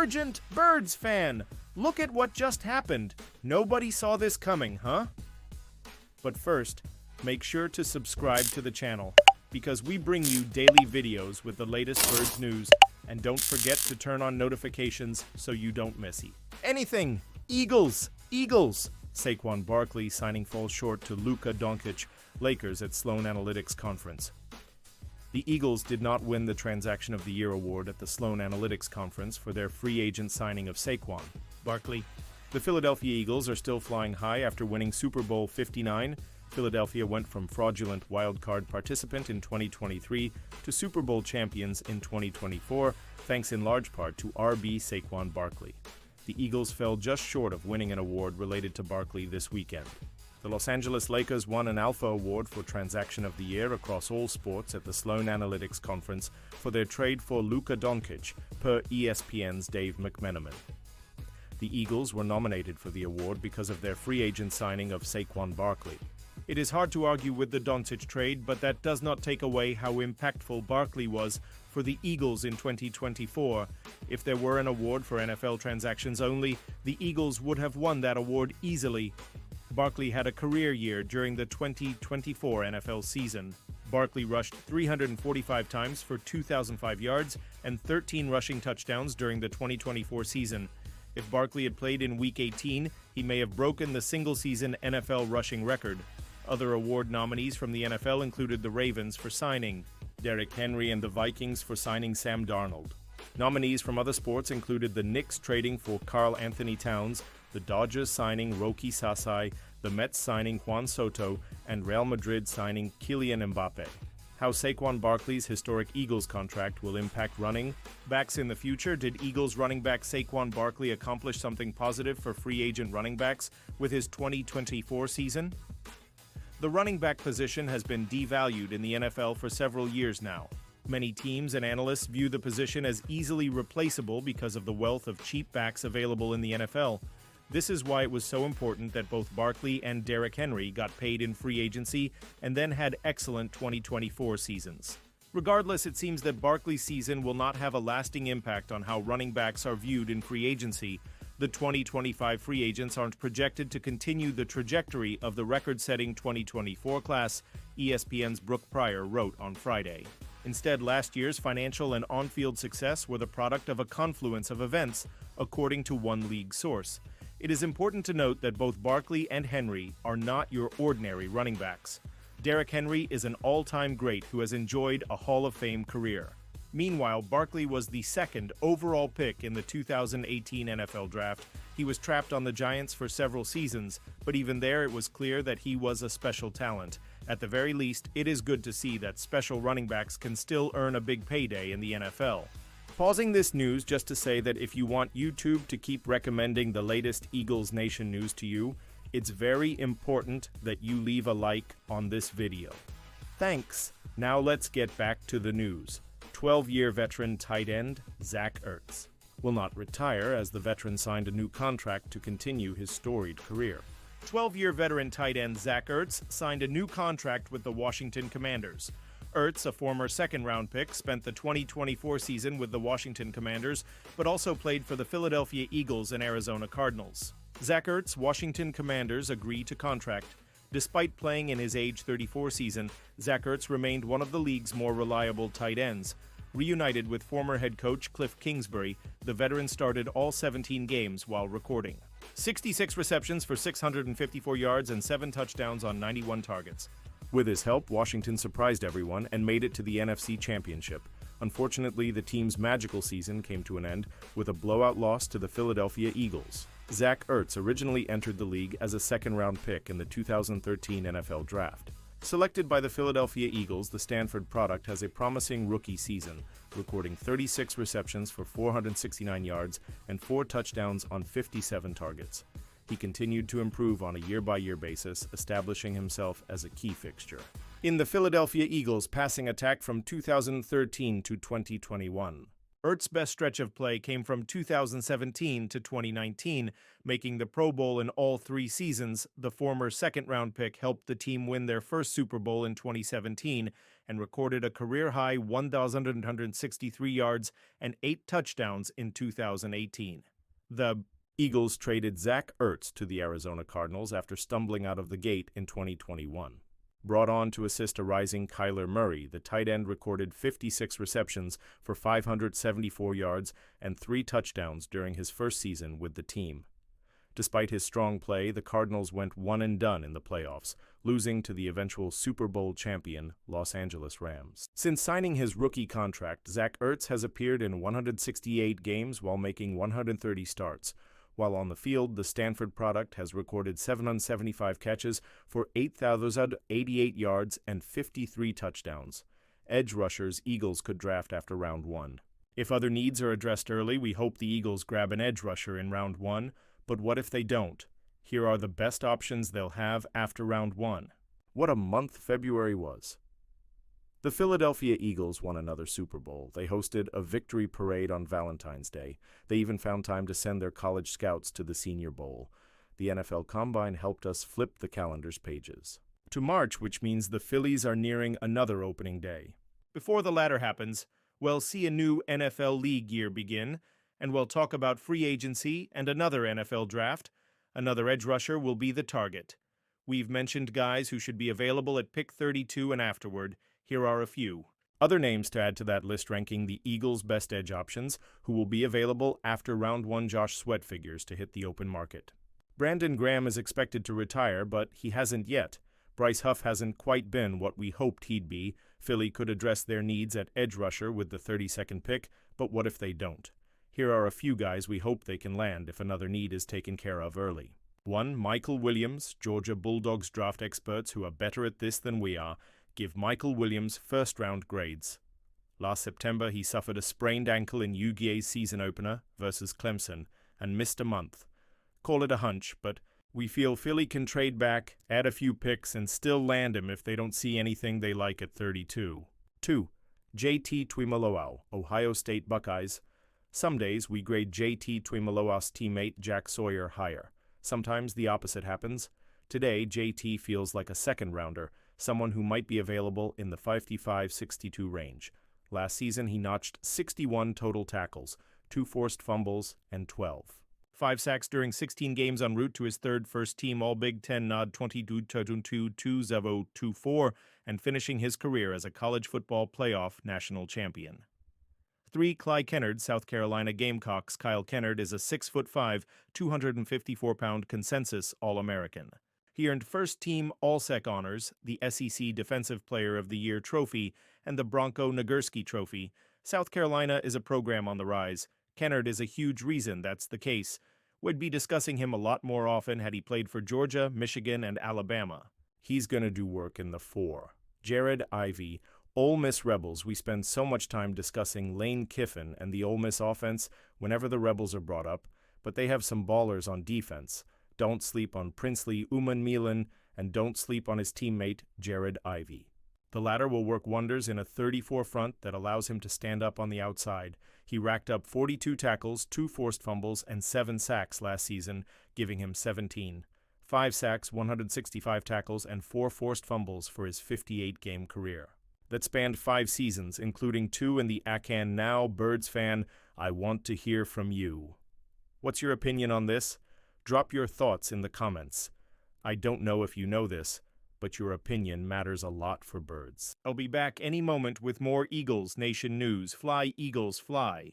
Urgent Birds fan! Look at what just happened. Nobody saw this coming, huh? But first, make sure to subscribe to the channel, because we bring you daily videos with the latest birds news, and don't forget to turn on notifications so you don't miss anything. Eagles! Saquon Barkley signing falls short to Luka Doncic, Lakers at Sloan Analytics Conference. The Eagles did not win the Transaction of the Year award at the Sloan Analytics Conference for their free agent signing of Saquon Barkley. The Philadelphia Eagles are still flying high after winning Super Bowl 59. Philadelphia went from fraudulent wildcard participant in 2023 to Super Bowl champions in 2024, thanks in large part to RB Saquon Barkley. The Eagles fell just short of winning an award related to Barkley this weekend. The Los Angeles Lakers won an Alpha Award for Transaction of the Year across all sports at the Sloan Analytics Conference for their trade for Luka Doncic, per ESPN's Dave McMenamin. The Eagles were nominated for the award because of their free agent signing of Saquon Barkley. It is hard to argue with the Doncic trade, but that does not take away how impactful Barkley was for the Eagles in 2024. If there were an award for NFL transactions only, the Eagles would have won that award easily. Barkley had a career year during the 2024 NFL season. Barkley rushed 345 times for 2,005 yards and 13 rushing touchdowns during the 2024 season. If Barkley had played in Week 18, he may have broken the single-season NFL rushing record. Other award nominees from the NFL included the Ravens for signing Derrick Henry and the Vikings for signing Sam Darnold. Nominees from other sports included the Knicks trading for Karl Anthony Towns, the Dodgers signing Roki Sasai, the Mets signing Juan Soto, and Real Madrid signing Kylian Mbappe. How Saquon Barkley's historic Eagles contract will impact running backs in the future. Did Eagles running back Saquon Barkley accomplish something positive for free agent running backs with his 2024 season? The running back position has been devalued in the NFL for several years now. Many teams and analysts view the position as easily replaceable because of the wealth of cheap backs available in the NFL. This is why it was so important that both Barkley and Derrick Henry got paid in free agency and then had excellent 2024 seasons. Regardless, it seems that Barkley's season will not have a lasting impact on how running backs are viewed in free agency. The 2025 free agents aren't projected to continue the trajectory of the record-setting 2024 class, ESPN's Brooke Pryor wrote on Friday. Instead, last year's financial and on-field success were the product of a confluence of events, according to one league source. It is important to note that both Barkley and Henry are not your ordinary running backs. Derrick Henry is an all-time great who has enjoyed a Hall of Fame career. Meanwhile, Barkley was the second overall pick in the 2018 NFL Draft. He was trapped on the Giants for several seasons, but even there it was clear that he was a special talent. At the very least, it is good to see that special running backs can still earn a big payday in the NFL. Pausing this news just to say that if you want YouTube to keep recommending the latest Eagles Nation news to you, it's very important that you leave a like on this video. Thanks. Now let's get back to the news. 12-year veteran tight end Zach Ertz will not retire as the veteran signed a new contract to continue his storied career. 12-year veteran tight end Zach Ertz signed a new contract with the Washington Commanders. Ertz, a former second-round pick, spent the 2024 season with the Washington Commanders, but also played for the Philadelphia Eagles and Arizona Cardinals. Zach Ertz, Washington Commanders agree to contract. Despite playing in his age 34 season, Zach Ertz remained one of the league's more reliable tight ends. Reunited with former head coach Cliff Kingsbury, the veteran started all 17 games while recording. 66 receptions for 654 yards and 7 touchdowns on 91 targets. With his help, Washington surprised everyone and made it to the NFC Championship. Unfortunately, the team's magical season came to an end with a blowout loss to the Philadelphia Eagles. Zach Ertz originally entered the league as a second-round pick in the 2013 NFL Draft. Selected by the Philadelphia Eagles, the Stanford product has a promising rookie season, recording 36 receptions for 469 yards and 4 touchdowns on 57 targets. He continued to improve on a year-by-year basis, establishing himself as a key fixture in the Philadelphia Eagles' passing attack from 2013 to 2021. Ertz's best stretch of play came from 2017 to 2019, making the Pro Bowl in all 3 seasons. The former second-round pick helped the team win their first Super Bowl in 2017 and recorded a career-high 1,163 yards and 8 touchdowns in 2018. The Eagles traded Zach Ertz to the Arizona Cardinals after stumbling out of the gate in 2021. Brought on to assist a rising Kyler Murray, the tight end recorded 56 receptions for 574 yards and 3 touchdowns during his first season with the team. Despite his strong play, the Cardinals went one and done in the playoffs, losing to the eventual Super Bowl champion Los Angeles Rams. Since signing his rookie contract, Zach Ertz has appeared in 168 games while making 130 starts. While on the field, the Stanford product has recorded 775 catches for 8,088 yards and 53 touchdowns. Edge rushers Eagles could draft after round 1. If other needs are addressed early, we hope the Eagles grab an edge rusher in round 1, but what if they don't? Here are the best options they'll have after round 1. What a month February was. The Philadelphia Eagles won another Super Bowl. They hosted a victory parade on Valentine's Day. They even found time to send their college scouts to the Senior Bowl. The NFL Combine helped us flip the calendar's pages to March, which means the Phillies are nearing another opening day. Before the latter happens, we'll see a new NFL league year begin, and we'll talk about free agency and another NFL draft. Another edge rusher will be the target. We've mentioned guys who should be available at pick 32 and afterward. Here are a few. Other names to add to that list ranking the Eagles' best edge options, who will be available after round 1 Josh Sweat figures to hit the open market. Brandon Graham is expected to retire, but he hasn't yet. Bryce Huff hasn't quite been what we hoped he'd be. Philly could address their needs at edge rusher with the 32nd pick, but what if they don't? Here are a few guys we hope they can land if another need is taken care of early. 1. Michael Williams. Georgia Bulldogs draft experts who are better at this than we are give Michael Williams first-round grades. Last September, he suffered a sprained ankle in UGA's season opener versus Clemson and missed a month. Call it a hunch, but we feel Philly can trade back, add a few picks, and still land him if they don't see anything they like at 32. 2. JT Tuimoloau, Ohio State Buckeyes. Some days we grade JT Tuimoloau's teammate Jack Sawyer higher. Sometimes the opposite happens. Today, JT feels like a second-rounder, someone who might be available in the 55-62 range. Last season, he notched 61 total tackles, 2 forced fumbles, and 12. 5 sacks during 16 games en route to his third first-team All-Big Ten nod 22-2-0-2-4 and finishing his career as a college football playoff national champion. 3. Kyle Kennard, South Carolina Gamecocks. Kyle Kennard is a 6'5", 254-pound consensus All-American. He earned first-team All-Sec honors, the SEC Defensive Player of the Year trophy, and the Bronco Nagurski Trophy. South Carolina is a program on the rise. Kennard is a huge reason that's the case. We'd be discussing him a lot more often had he played for Georgia, Michigan, and Alabama. He's going to do work in the 4. Jared Ivey. Ole Miss Rebels. We spend so much time discussing Lane Kiffin and the Ole Miss offense whenever the Rebels are brought up, but they have some ballers on defense. Don't sleep on Princely Umanmielen, and don't sleep on his teammate, Jared Ivey. The latter will work wonders in a 34 front that allows him to stand up on the outside. He racked up 42 tackles, 2 forced fumbles, and 7 sacks last season, giving him 17. 5 sacks, 165 tackles, and 4 forced fumbles for his 58-game career. That spanned 5 seasons, including 2 in the Acan Now. Birds fan, I want to hear from you. What's your opinion on this? Drop your thoughts in the comments. I don't know if you know this, but your opinion matters a lot for Birds. I'll be back any moment with more Eagles Nation news. Fly, Eagles, fly.